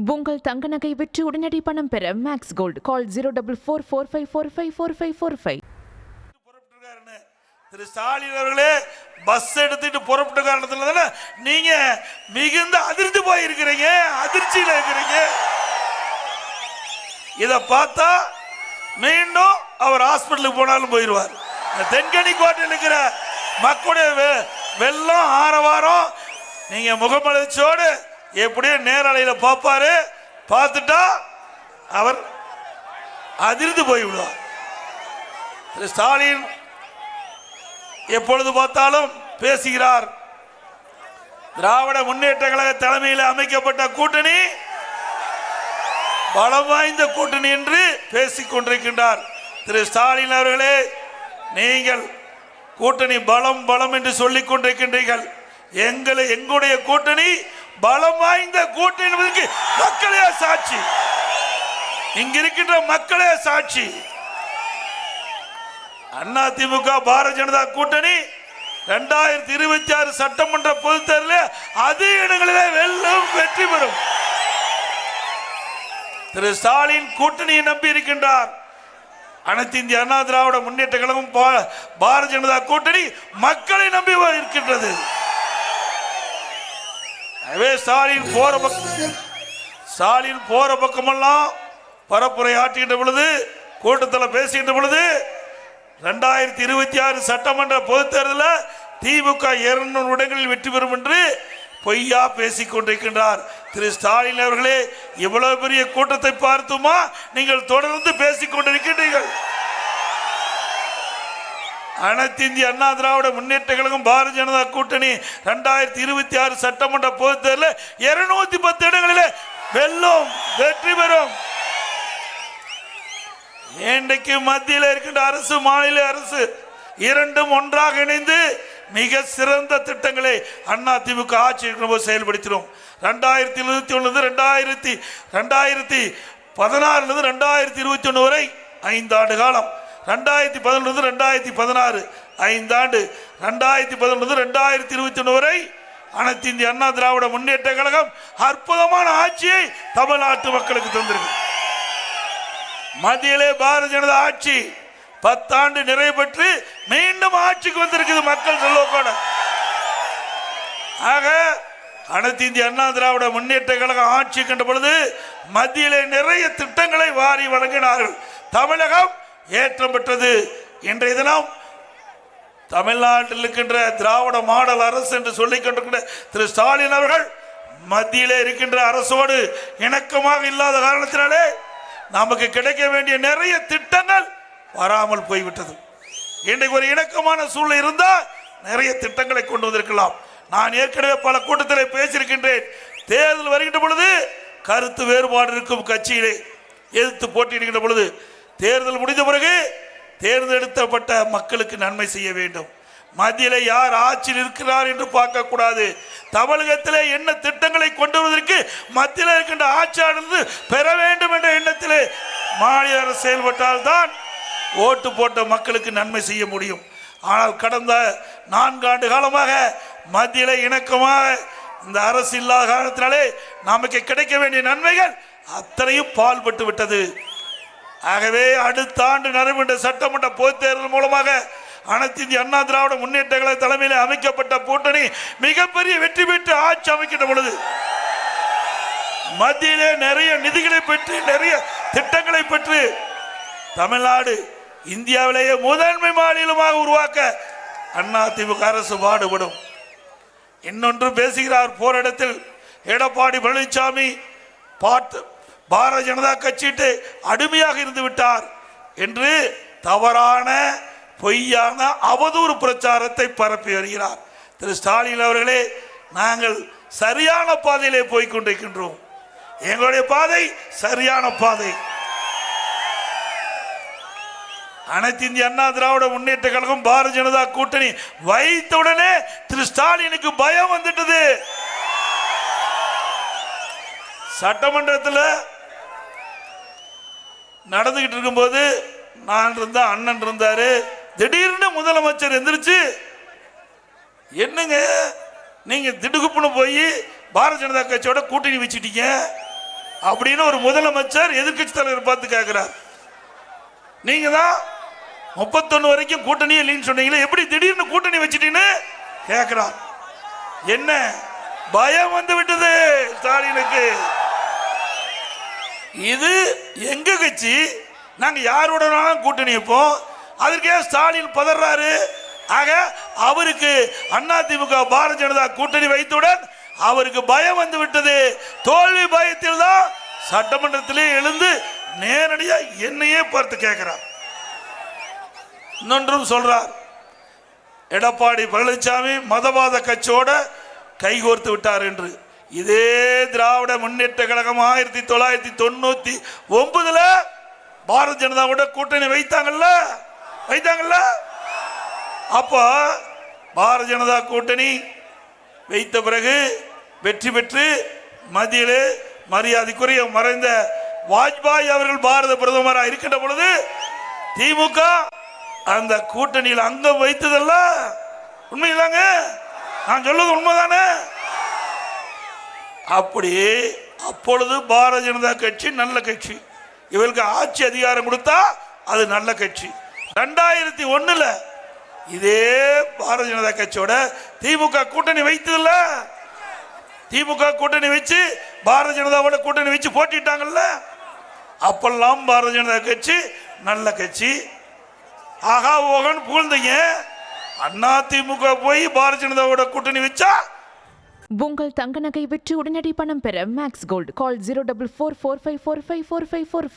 உங்கள் தங்க நகை விற்று உடனடி பணம் பெற மேக்ஸ் கோல்ட் கால் 04445454545. திரு ஸ்டாலின் அவர்களே பஸ் எடுத்துட்டு புறப்பட்ட காரணத்துல தானே நீங்க மிகுந்த அதிர்ந்து போயிருக்கிறீங்க, அதிர்ச்சியில இருக்கிறீங்க. இத பார்த்தா மீண்டும் அவர் ஹாஸ்பிட்டலுக்கு போனாலும் போயிடுவார். தென்கனி கோட்டையில் இருக்கிற மக்களுடைய வெள்ளம் ஆரவாரம் நீங்க முகமலர்ச்சியோடு எப்படியோ நேரலையில பார்ப்பாரு. பார்த்துட்டா அவர் அதிர்ந்து போய்விடுவார். திரு ஸ்டாலின் எப்பொழுது பார்த்தாலும் பேசுகிறார். திராவிட முன்னேற்ற கழக தலைமையில் அமைக்கப்பட்ட கூட்டணி பலம் வாய்ந்த கூட்டணி என்று பேசிக் கொண்டிருக்கின்றார். திரு ஸ்டாலின் அவர்களே, நீங்கள் கூட்டணி பலம் பலம் என்று சொல்லிக் கொண்டிருக்கின்றீர்கள். எங்களுடைய கூட்டணி பலம் வாய்ந்த கூட்டணி என்பதற்கு மக்களே சாட்சி, இங்க இருக்கின்ற மக்களே சாட்சி. அதிமுக பாரதிய ஜனதா கூட்டணி 2026 சட்டமன்ற பொதுத் தேர்தலில் அதிக இடங்களிலே வெல்லும், வெற்றி பெறும். திரு ஸ்டாலின் கூட்டணியை நம்பி இருக்கின்றார். அனைத்து இந்திய அண்ணா திராவிட முன்னேற்ற கழகம் பாரதிய ஜனதா கூட்டணி மக்களை நம்பி இருக்கின்றது. ஸ்டாலின் போற பக்கமெல்லாம் பரப்புரை ஆற்றுகின்ற பொழுது, கூட்டத்தில் பேசுகின்ற பொழுது 2026 சட்டமன்ற பொதுத் தேர்தலில் திமுக 200 இடங்களில் வெற்றி பெறும் என்று பொய்யா பேசிக் கொண்டிருக்கின்றார். திரு ஸ்டாலின் அவர்களே, இவ்வளவு பெரிய கூட்டத்தை பார்த்துமா நீங்கள் தொடர்ந்து பேசிக் கொண்டிருக்கின்றீர்கள்? அனைத்து இந்திய அண்ணா திராவிட முன்னேற்ற கழகம் பாரதிய ஜனதா கூட்டணி 2026 சட்டமன்ற பொதுத் தேர்தலில் 210 இடங்களிலே வெல்லும், வெற்றி பெறும். இன்றைக்கு மத்தியில் இருக்கின்ற அரசு, மாநில அரசு இரண்டும் ஒன்றாக இணைந்து மிக சிறந்த திட்டங்களை அதிமுக ஆட்சி இருக்கிற போது செயல்படுத்தினோம். 2021 2016 2021 வரை 5 ஆண்டு காலம், 2011 2016 5 ஆண்டு, 2011 2021 வரை அனைத்து இந்திய அண்ணா திராவிட முன்னேற்ற கழகம் அற்புதமான ஆட்சியை தமிழ்நாட்டு மக்களுக்கு தந்திருக்கு. மத்தியிலே பாரதிய ஜனதா ஆட்சி 10 ஆண்டு நிறைவு பெற்று மீண்டும் ஆட்சிக்கு வந்திருக்குது மக்கள் செல்வக்கோட. ஆக அனைத்து இந்திய அண்ணா திராவிட முன்னேற்ற கழகம் ஆட்சி கண்ட பொழுது மத்தியிலே நிறைய திட்டங்களை வாரி வழங்கினார்கள். தமிழகம் ஏற்றம் பெற்றது. இன்றைய தினம் தமிழ்நாட்டில் இருக்கின்ற திராவிட மாடல் அரசு என்று சொல்லிக் கொண்டிருக்கின்ற திரு ஸ்டாலின் அவர்கள் மத்தியிலே இருக்கின்ற அரசோடு இணக்கமாக இல்லாத காரணத்தினாலே நமக்கு கிடைக்க வேண்டிய நிறைய திட்டங்கள் வராமல் போய்விட்டது. இன்றைக்கு ஒரு இணக்கமான சூழ்நிலை இருந்தால் நிறைய திட்டங்களை கொண்டு வந்திருக்கலாம். நான் ஏற்கனவே பல கூட்டத்தில் பேசியிருக்கின்றேன். தேர்தல் வருகின்ற பொழுது கருத்து வேறுபாடு இருக்கும் கட்சியிலே எதிர்த்து போட்டியிடுகின்ற பொழுது தேர்தல் முடிந்த பிறகு தேர்ந்தெடுக்கப்பட்ட மக்களுக்கு நன்மை செய்ய வேண்டும். மத்தியிலே யார் ஆட்சியில் இருக்கிறார் என்று பார்க்கக்கூடாது. தமிழகத்திலே என்ன திட்டங்களை கொண்டு வருவதற்கு மத்தியில் இருக்கின்ற ஆட்சியாளர் பெற வேண்டும் என்ற எண்ணத்திலே மாநில அரசு செயல்பட்டால் தான் ஓட்டு போட்ட மக்களுக்கு நன்மை செய்ய முடியும். ஆனால் கடந்த 4 ஆண்டு காலமாக மத்தியிலே இணக்கமாக இந்த அரசு இல்லாத காரணத்தினாலே நமக்கு கிடைக்க வேண்டிய நன்மைகள் அத்தனையும் பால்பட்டு விட்டது. ஆகவே அடுத்த ஆண்டு நடைபெற்ற சட்டமன்ற பொதுத் தேர்தல் மூலமாக அனைத்து இந்திய அண்ணா திராவிட முன்னேற்ற கழக தலைமையில் அமைக்கப்பட்ட கூட்டணி மிகப்பெரிய வெற்றி பெற்று ஆட்சி அமைக்கின்ற பொழுது மத்தியிலே நிறைய நிதிகளை பெற்று நிறைய திட்டங்களை பெற்று தமிழ்நாடு இந்தியாவிலேயே முதன்மை மாநிலமாக உருவாக்க அதிமுக அரசு பாடுபடும். இன்னொன்று பேசுகிறார் போராட்டத்தில் எடப்பாடி பழனிசாமி பாரதிய ஜனதா கட்சியிட்டு அடிமையாக இருந்து விட்டார் என்று தவறான பொய்யான அவதூறு பிரச்சாரத்தை பரப்பி வருகிறார். திரு ஸ்டாலின் அவர்களே, நாங்கள் சரியான பாதையிலே போய்கொண்டிருக்கின்றோம். எங்களுடைய பாதை சரியான பாதை. அனைத்து இந்திய அண்ணா திராவிட முன்னேற்ற கழகம் பாரதிய ஜனதா கூட்டணி வைத்தவுடனே திரு ஸ்டாலினுக்கு பயம் வந்துட்டது. சட்டமன்றத்தில் நடந்துகிட்டு இருக்கும்போது நான் இருந்தா, அண்ணன் இருந்தாரு. திடீர்னு முதலமைச்சர் எந்திரிச்சு, என்னங்க நீங்க திடுகுப்புன்னு போய் பாரதிய ஜனதா கட்சியோட கூட்டணி வச்சுட்டீங்க, அப்படின்னு ஒரு முதலமைச்சர் எதிர்க்கட்சி தலைவர் பார்த்து கேட்கிறார். நீங்க தான் 31 வரைக்கும் கூட்டணி இல்லைன்னு சொன்னீங்களே, எப்படி திடீர்னு கூட்டணி வச்சிட்டீன்னு கேட்கிறார். என்ன பயம் வந்து விட்டது ஸ்டாலினுக்கு. இது எங்க கட்சி, நாங்க யாரோட கூட்டணி வைப்போம், அதற்கே ஸ்டாலின் பதறாரு. ஆக அவருக்கு அதிமுக பாரதிய ஜனதா கூட்டணி வைத்தவுடன் அவருக்கு பயம் வந்து விட்டது. தோல்வி பயத்தில் தான் சட்டமன்றத்திலே எழுந்து நேரடியா என்னையே பார்த்து கேட்கிறார். இன்னொன்றும் சொல்றார், எடப்பாடி பழனிசாமி மதவாத கட்சியோட கைகோர்த்து விட்டார் என்று. இதே திராவிட முன்னேற்ற கழகம் 1999 பாரதிய ஜனதாவோட கூட்டணி வைத்தாங்கல்ல. அப்ப பாரதிய ஜனதா கூட்டணி வைத்த பிறகு வெற்றி பெற்று மத்தியிலே மரியாதைக்குரிய மறைந்த வாஜ்பாய் அவர்கள் பாரத பிரதமராக இருக்கின்ற பொழுது திமுக அந்த கூட்டணியில் அங்கம் வைத்ததல்ல. உண்மையிலாங்க, நான் சொல்வது உண்மைதானே? அப்படி அப்பொழுது பாரதிய ஜனதா கட்சி நல்ல கட்சி, இவருக்கு ஆட்சி அதிகாரம் கொடுத்தா அது நல்ல கட்சி. 2001 இதே பாரதிய ஜனதா கட்சியோட திமுக கூட்டணி வைத்ததில்ல. திமுக கூட்டணி வச்சு பாரதிய ஜனதாவோட கூட்டணி வச்சு போட்டிட்டாங்கல்ல. அப்பெல்லாம் பாரதிய ஜனதா கட்சி நல்ல கட்சி. ஆகா ஓகன் புகழ்ந்தீங்க. அதிமுக போய் பாரதிய ஜனதாவோட கூட்டணி வச்சா உங்கள் தங்க நகை விற்று உடனடி பணம் பெற மேக்ஸ் கோல்டு. கால் 04445454545.